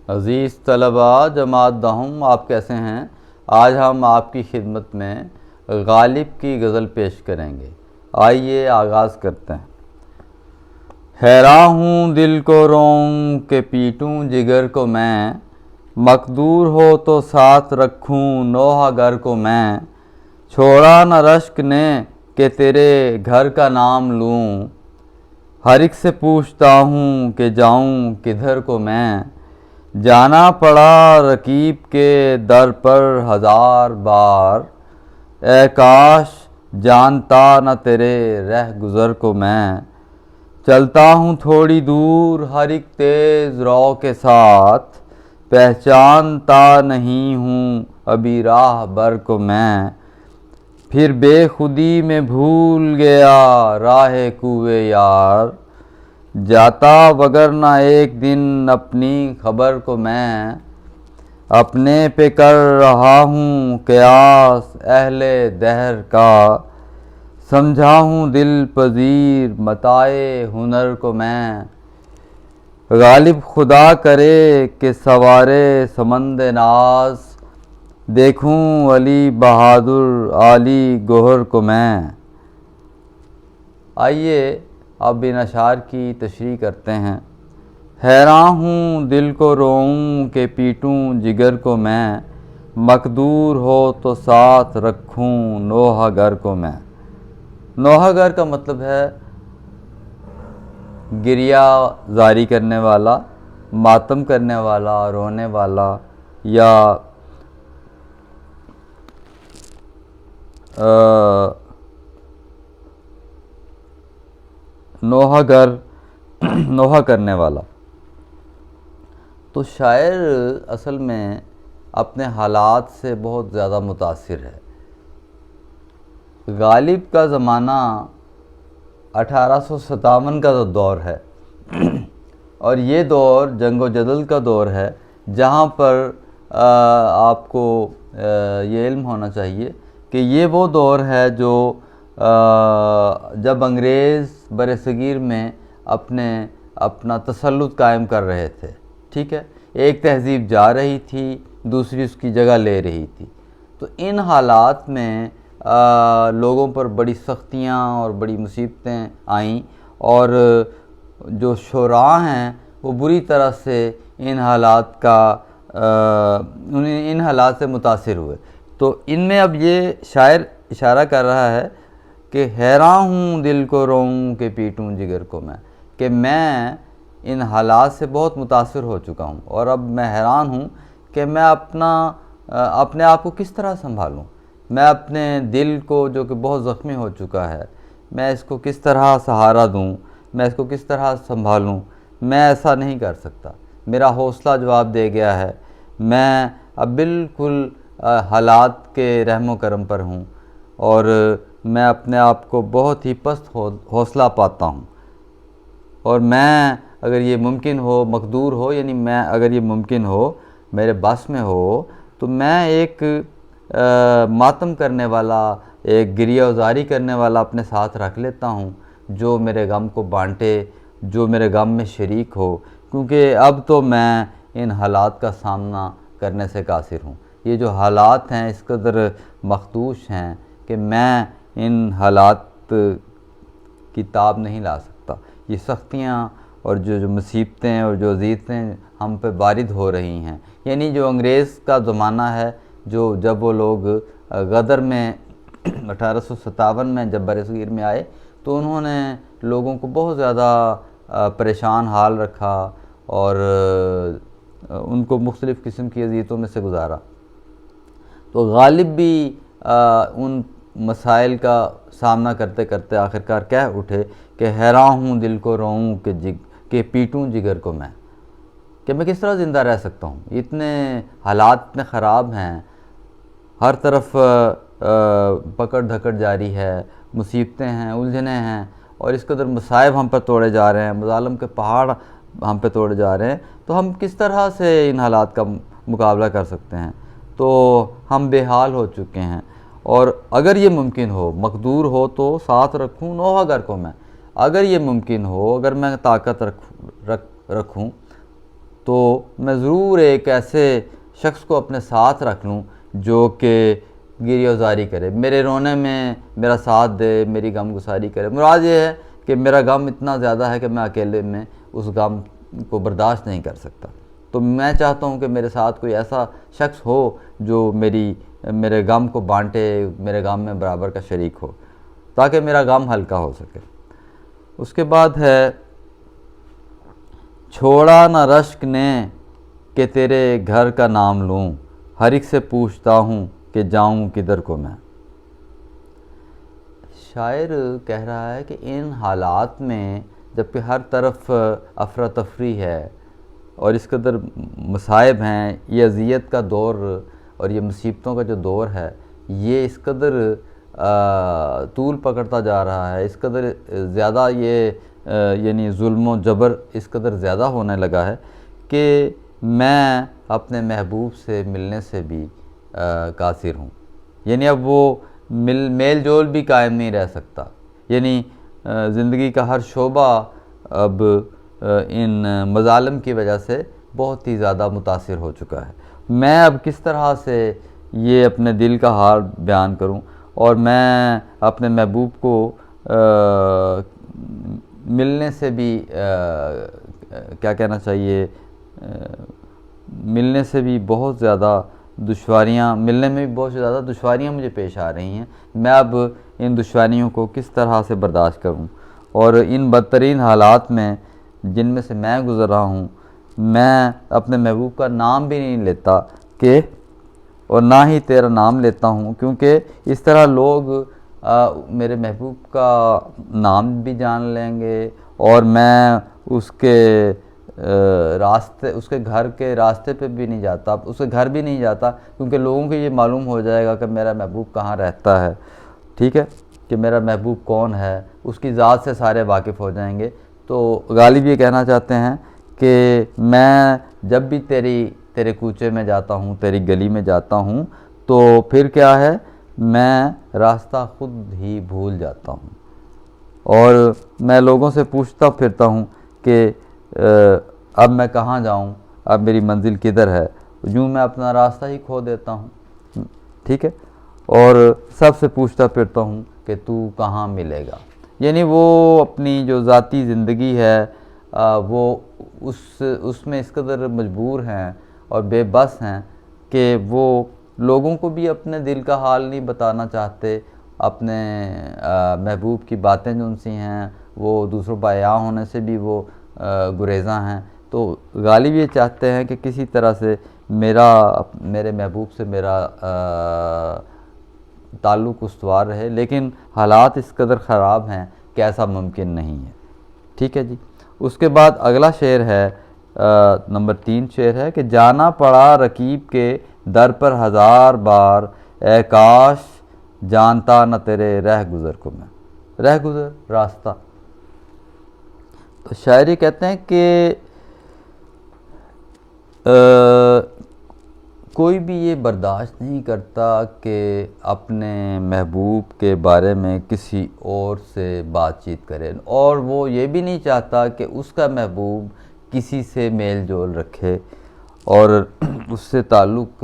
عزیز طلباء جماعت دہم، آپ کیسے ہیں؟ آج ہم آپ کی خدمت میں غالب کی غزل پیش کریں گے۔ آئیے آغاز کرتے ہیں۔ حیراں ہوں دل کو روؤں کہ پیٹوں جگر کو میں، مقدور ہو تو ساتھ رکھوں نوحہ گر کو میں، چھوڑا نہ رشک نے کہ تیرے گھر کا نام لوں، ہر ایک سے پوچھتا ہوں کہ جاؤں کدھر کو میں، جانا پڑا رقیب کے در پر ہزار بار، اے کاش جانتا نہ تیرے رہ گزر کو میں، چلتا ہوں تھوڑی دور ہر ایک تیز رو کے ساتھ، پہچانتا نہیں ہوں ابھی راہ بر کو میں، پھر بے خودی میں بھول گیا راہ کوئے یار، جاتا وگرنہ ایک دن اپنی خبر کو میں، اپنے پہ کر رہا ہوں قیاس اہل دہر کا، سمجھا ہوں دل پذیر متاع ہنر کو میں، غالب خدا کرے کہ سوارے سمند ناز، دیکھوں علی بہادر عالی گوہر کو میں۔ آئیے اب ان اشعار کی تشریح کرتے ہیں۔ حیراں ہوں دل کو روؤں کہ پیٹوں جگر کو میں، مقدور ہو تو ساتھ رکھوں نوحہ گر کو میں۔ نوحہ گر کا مطلب ہے گریہ زاری کرنے والا، ماتم کرنے والا، رونے والا، یا نوحہ گر، نوحہ کرنے والا۔ تو شاعر اصل میں اپنے حالات سے بہت زیادہ متاثر ہے۔ غالب کا زمانہ 1857 کا دور ہے، اور یہ دور جنگ و جدل کا دور ہے، جہاں پر آپ کو یہ علم ہونا چاہیے کہ یہ وہ دور ہے جو جب انگریز برصغیر میں اپنا تسلط قائم کر رہے تھے، ٹھیک ہے، ایک تہذیب جا رہی تھی، دوسری اس کی جگہ لے رہی تھی۔ تو ان حالات میں لوگوں پر بڑی سختیاں اور بڑی مصیبتیں آئیں، اور جو شعراء ہیں وہ بری طرح سے ان حالات سے متاثر ہوئے۔ تو ان میں اب یہ شاعر اشارہ کر رہا ہے کہ حیراں ہوں دل کو روؤں کہ پیٹوں جگر کو میں، کہ میں ان حالات سے بہت متاثر ہو چکا ہوں، اور اب میں حیران ہوں کہ میں اپنے آپ کو کس طرح سنبھالوں، میں اپنے دل کو جو کہ بہت زخمی ہو چکا ہے، میں اس کو کس طرح سہارا دوں، میں اس کو کس طرح سنبھالوں۔ میں ایسا نہیں کر سکتا، میرا حوصلہ جواب دے گیا ہے، میں اب بالکل حالات کے رحم و کرم پر ہوں، اور میں اپنے آپ کو بہت ہی پست حوصلہ پاتا ہوں، اور میں اگر یہ ممکن ہو، مقدور ہو، یعنی میں اگر یہ ممکن ہو، میرے بس میں ہو، تو میں ایک ماتم کرنے والا، ایک گریہ وزاری کرنے والا اپنے ساتھ رکھ لیتا ہوں، جو میرے غم کو بانٹے، جو میرے غم میں شریک ہو، کیونکہ اب تو میں ان حالات کا سامنا کرنے سے قاصر ہوں۔ یہ جو حالات ہیں اس قدر مخدوش ہیں کہ میں ان حالات کی تاب نہیں لا سکتا۔ یہ سختیاں اور جو مصیبتیں اور جو اذیتیں ہم پہ وارد ہو رہی ہیں، یعنی جو انگریز کا زمانہ ہے، جب وہ لوگ غدر میں 1857 میں جب برصغیر میں آئے، تو انہوں نے لوگوں کو بہت زیادہ پریشان حال رکھا، اور ان کو مختلف قسم کی اذیتوں میں سے گزارا۔ تو غالب بھی ان مسائل کا سامنا کرتے کرتے آخرکار کہہ اٹھے کہ حیراں ہوں دل کو روؤں کہ پیٹوں جگر کو میں، کہ میں کس طرح زندہ رہ سکتا ہوں، اتنے حالات اتنے خراب ہیں، ہر طرف پکڑ دھکڑ جاری ہے، مصیبتیں ہیں، الجھنیں ہیں، اور اس قدر مصائب ہم پر توڑے جا رہے ہیں، مظالم کے پہاڑ ہم پہ توڑے جا رہے ہیں، تو ہم کس طرح سے ان حالات کا مقابلہ کر سکتے ہیں؟ تو ہم بے حال ہو چکے ہیں، اور اگر یہ ممکن ہو، مقدور ہو تو ساتھ رکھوں نوحہ گر کو میں، اگر یہ ممکن ہو، اگر میں طاقت رکھوں تو میں ضرور ایک ایسے شخص کو اپنے ساتھ رکھ لوں جو کہ گریہ وزاری کرے، میرے رونے میں میرا ساتھ دے، میری غم گساری کرے۔ مراد یہ ہے کہ میرا غم اتنا زیادہ ہے کہ میں اکیلے میں اس غم کو برداشت نہیں کر سکتا، تو میں چاہتا ہوں کہ میرے ساتھ کوئی ایسا شخص ہو جو میرے غم کو بانٹے، میرے غم میں برابر کا شریک ہو، تاکہ میرا غم ہلکا ہو سکے۔ اس کے بعد ہے چھوڑا نہ رشک نے کہ تیرے گھر کا نام لوں، ہر ایک سے پوچھتا ہوں کہ جاؤں کدھر کو میں۔ شاعر کہہ رہا ہے کہ ان حالات میں جب کہ ہر طرف افراتفری ہے اور اس قدر مصائب ہیں، یہ اذیت کا دور اور یہ مصیبتوں کا جو دور ہے یہ اس قدر طول پکڑتا جا رہا ہے، اس قدر زیادہ یہ یعنی ظلم و جبر اس قدر زیادہ ہونے لگا ہے کہ میں اپنے محبوب سے ملنے سے بھی قاصر ہوں۔ یعنی اب وہ میل جول بھی قائم نہیں رہ سکتا، یعنی زندگی کا ہر شعبہ اب ان مظالم کی وجہ سے بہت ہی زیادہ متاثر ہو چکا ہے۔ میں اب کس طرح سے یہ اپنے دل کا حال بیان کروں، اور میں اپنے محبوب کو ملنے سے بھی کیا کہنا چاہیے، ملنے سے بھی بہت زیادہ دشواریاں، ملنے میں بھی بہت زیادہ دشواریاں مجھے پیش آ رہی ہیں۔ میں اب ان دشواریوں کو کس طرح سے برداشت کروں، اور ان بدترین حالات میں جن میں سے میں گزر رہا ہوں، میں اپنے محبوب کا نام بھی نہیں لیتا کہ اور نہ ہی تیرا نام لیتا ہوں، کیونکہ اس طرح لوگ میرے محبوب کا نام بھی جان لیں گے، اور میں اس کے راستے، اس کے گھر کے راستے پہ بھی نہیں جاتا، اس کے گھر بھی نہیں جاتا، کیونکہ لوگوں کو یہ معلوم ہو جائے گا کہ میرا محبوب کہاں رہتا ہے، ٹھیک ہے، کہ میرا محبوب کون ہے، اس کی ذات سے سارے واقف ہو جائیں گے۔ تو غالب یہ کہنا چاہتے ہیں کہ میں جب بھی تیرے کوچے میں جاتا ہوں، تیری گلی میں جاتا ہوں، تو پھر کیا ہے، میں راستہ خود ہی بھول جاتا ہوں، اور میں لوگوں سے پوچھتا پھرتا ہوں کہ اب میں کہاں جاؤں، اب میری منزل کدھر ہے، یوں میں اپنا راستہ ہی کھو دیتا ہوں، ٹھیک ہے، اور سب سے پوچھتا پھرتا ہوں کہ تو کہاں ملے گا۔ یعنی وہ اپنی جو ذاتی زندگی ہے وہ اس میں اس قدر مجبور ہیں اور بے بس ہیں کہ وہ لوگوں کو بھی اپنے دل کا حال نہیں بتانا چاہتے، اپنے محبوب کی باتیں جو ان سی ہیں وہ دوسروں پر عیاں ہونے سے بھی وہ گریزاں ہیں۔ تو غالب یہ چاہتے ہیں کہ کسی طرح سے میرے محبوب سے میرا تعلق استوار رہے، لیکن حالات اس قدر خراب ہیں کہ ایسا ممکن نہیں ہے، ٹھیک ہے جی۔ اس کے بعد اگلا شعر ہے، نمبر 3 شعر ہے کہ جانا پڑا رقیب کے در پر 1000 بار، اے کاش جانتا نہ تیرے رہ گزر کو میں۔ رہ گزر، راستہ۔ تو شاعری کہتے ہیں کہ کوئی بھی یہ برداشت نہیں کرتا کہ اپنے محبوب کے بارے میں کسی اور سے بات چیت کرے، اور وہ یہ بھی نہیں چاہتا کہ اس کا محبوب کسی سے میل جول رکھے اور اس سے تعلق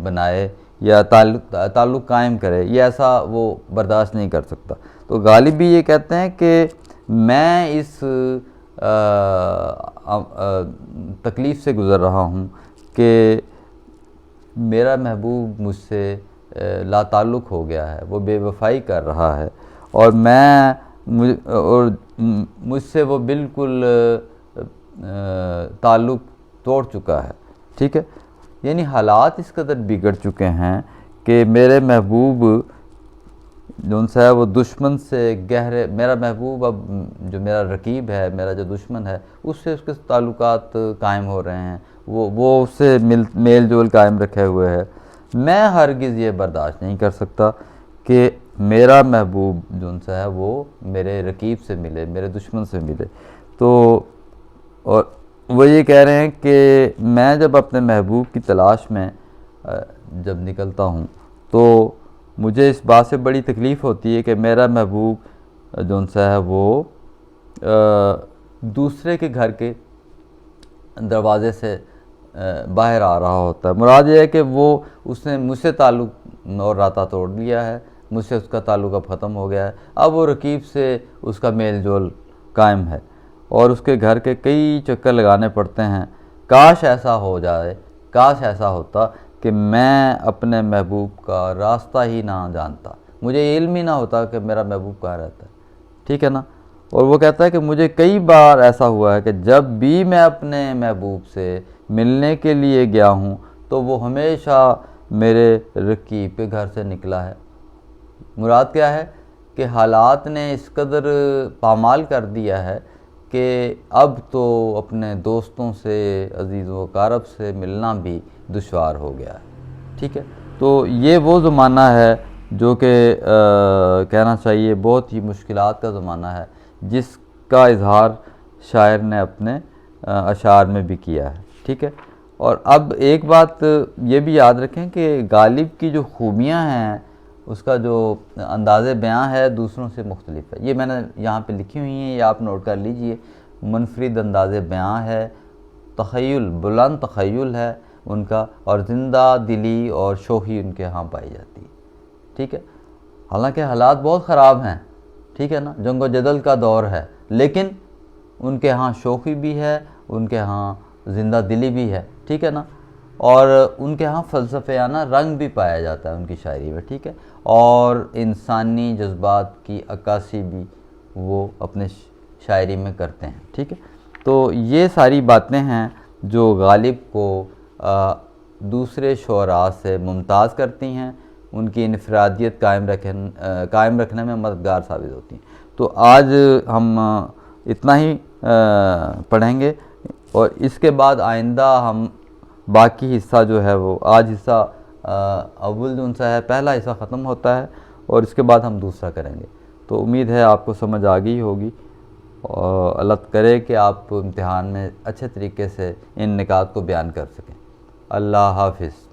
بنائے یا تعلق قائم کرے، یہ ایسا وہ برداشت نہیں کر سکتا۔ تو غالب بھی یہ کہتے ہیں کہ میں اس تکلیف سے گزر رہا ہوں کہ میرا محبوب مجھ سے لا تعلق ہو گیا ہے، وہ بے وفائی کر رہا ہے، اور مجھ سے وہ بالکل تعلق توڑ چکا ہے، ٹھیک ہے۔ یعنی حالات اس قدر بگڑ چکے ہیں کہ میرے محبوب جو ان سے ہے وہ دشمن سے گہرے، میرا محبوب اب جو میرا رقیب ہے، میرا جو دشمن ہے، اس سے اس کے تعلقات قائم ہو رہے ہیں، وہ اس سے میل جول قائم رکھے ہوئے ہے۔ میں ہرگز یہ برداشت نہیں کر سکتا کہ میرا محبوب جو ان سے ہے وہ میرے رقیب سے ملے، میرے دشمن سے ملے۔ تو اور وہ یہ کہہ رہے ہیں کہ میں جب اپنے محبوب کی تلاش میں جب نکلتا ہوں تو مجھے اس بات سے بڑی تکلیف ہوتی ہے کہ میرا محبوب جو ان سے ہے وہ دوسرے کے گھر کے دروازے سے باہر آ رہا ہوتا ہے۔ مراد یہ ہے کہ اس نے مجھ سے تعلق اور رابطہ توڑ لیا ہے، مجھ سے اس کا تعلق اب ختم ہو گیا ہے، اب وہ رقیب سے اس کا میل جول قائم ہے اور اس کے گھر کے کئی چکر لگانے پڑتے ہیں۔ کاش ایسا ہو جائے، کاش ایسا ہوتا کہ میں اپنے محبوب کا راستہ ہی نہ جانتا، مجھے علم ہی نہ ہوتا کہ میرا محبوب کہاں رہتا ہے، ٹھیک ہے نا۔ اور وہ کہتا ہے کہ مجھے کئی بار ایسا ہوا ہے کہ جب بھی میں اپنے محبوب سے ملنے کے لیے گیا ہوں تو وہ ہمیشہ میرے رقیب کے گھر سے نکلا ہے۔ مراد کیا ہے کہ حالات نے اس قدر پامال کر دیا ہے کہ اب تو اپنے دوستوں سے، عزیز و اقارب سے ملنا بھی دشوار ہو گیا ہے، ٹھیک ہے۔ تو یہ وہ زمانہ ہے جو کہ کہنا چاہیے بہت ہی مشکلات کا زمانہ ہے، جس کا اظہار شاعر نے اپنے اشعار میں بھی کیا ہے، ٹھیک ہے۔ اور اب ایک بات یہ بھی یاد رکھیں کہ غالب کی جو خوبیاں ہیں، اس کا جو انداز بیاں ہے دوسروں سے مختلف ہے۔ یہ میں نے یہاں پہ لکھی ہوئی ہیں، یہ آپ نوٹ کر لیجئے۔ منفرد انداز بیاں ہے، تخیل، بلند تخیل ہے ان کا، اور زندہ دلی اور شوخی ان کے ہاں پائی جاتی ہے، ٹھیک ہے۔ حالانکہ حالات بہت خراب ہیں، ٹھیک ہے نا، جنگ و جدل کا دور ہے، لیکن ان کے ہاں شوخی بھی ہے، ان کے ہاں زندہ دلی بھی ہے، ٹھیک ہے نا، اور ان کے ہاں فلسفیانہ رنگ بھی پایا جاتا ہے ان کی شاعری میں، ٹھیک ہے، اور انسانی جذبات کی عکاسی بھی وہ اپنے شاعری میں کرتے ہیں، ٹھیک ہے۔ تو یہ ساری باتیں ہیں جو غالب کو دوسرے شعراء سے ممتاز کرتی ہیں، ان کی انفرادیت قائم رکھنے میں مددگار ثابت ہوتی ہیں۔ تو آج ہم اتنا ہی پڑھیں گے، اور اس کے بعد آئندہ ہم باقی حصہ جو ہے وہ آج حصہ اول جو ان سا ہے، پہلا حصہ ختم ہوتا ہے اور اس کے بعد ہم دوسرا کریں گے۔ تو امید ہے آپ کو سمجھ آ گئی ہوگی، اور اللہ کرے کہ آپ امتحان میں اچھے طریقے سے ان نکات کو بیان کر سکیں۔ اللہ حافظ۔